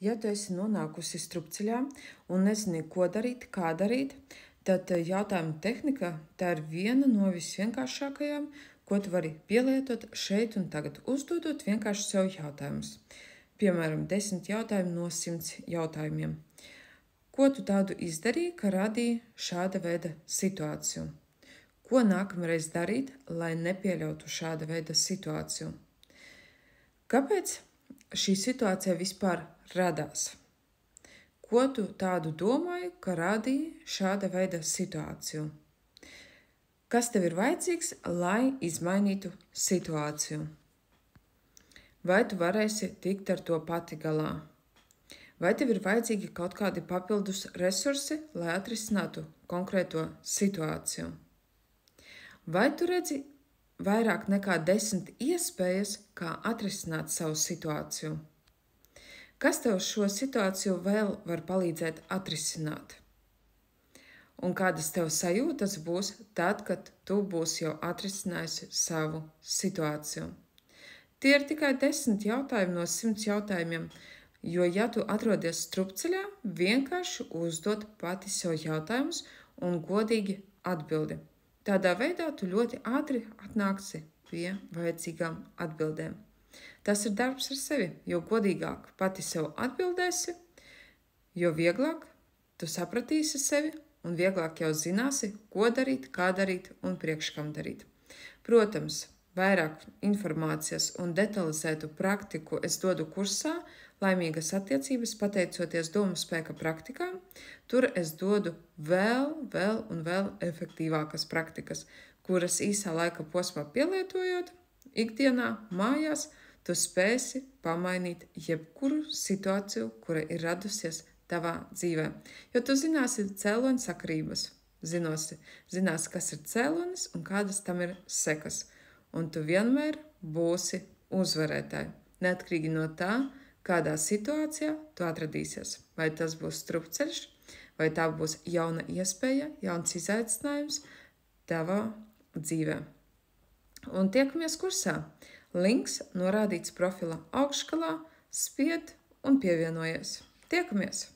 Ja tu esi nonākusi strupceļā un nezini, ko darīt, kā darīt, tad jautājuma tehnika tā ir viena no visvienkāršākajām, ko tu vari pielietot šeit un tagad, uzdodot vienkārši sev jautājumus. Piemēram, 10 jautājumu no 100 jautājumiem. Ko tu tādu izdarīji, ka radīja šāda veida situāciju? Ko nākamreiz darīt, lai nepieļautu šāda veida situāciju? Kāpēc šī situācija vispār radās? Ko tu tādu domāji, ka radīja šāda veida situāciju? Kas tev ir vajadzīgs, lai izmainītu situāciju? Vai tu varēsi tikt ar to pati galā? Vai tev ir vajadzīgi kaut kādi papildus resursi, lai atrisinātu konkrēto situāciju? Vai tu redzi vairāk nekā 10 iespējas, kā atrisināt savu situāciju? Kas tev šo situāciju vēl var palīdzēt atrisināt? Un kādas tev sajūtas būs tad, kad tu būsi jau atrisinājusi savu situāciju? Tie ir tikai 10 jautājumi no 100 jautājumiem, jo ja tu atrodies strupceļā, vienkārši uzdod pati sev jautājumus un godīgi atbildi. Tādā veidā tu ļoti ātri atnāksi pie vajadzīgām atbildēm. Tas ir darbs ar sevi, jo godīgāk pati sev atbildēsi, jo vieglāk tu sapratīsi sevi un vieglāk jau zināsi, ko darīt, kā darīt un priekš kam darīt. Protams, vairāk informācijas un detalizētu praktiku es dodu kursā Laimīgas attiecības, pateicoties domu spēka praktikām. Tur es dodu vēl efektīvākas praktikas, kuras īsā laika posmā pielietojot, ikdienā, mājās, tu spēsi pamainīt jebkuru situāciju, kura ir radusies tavā dzīvē. Jo tu zināsi cēloņu sakarības, zināsi, kas ir cēlonis un kādas tam ir sekas. Un tu vienmēr būsi uzvarētāji, neatkarīgi no tā, kādā situācijā tu atradīsies. Vai tas būs strupceļš, vai tā būs jauna iespēja, jauns izaicinājums tavā dzīvē. Un tiekamies kursā. Links norādīts profila augšgalā, spied un pievienojies. Tiekamies!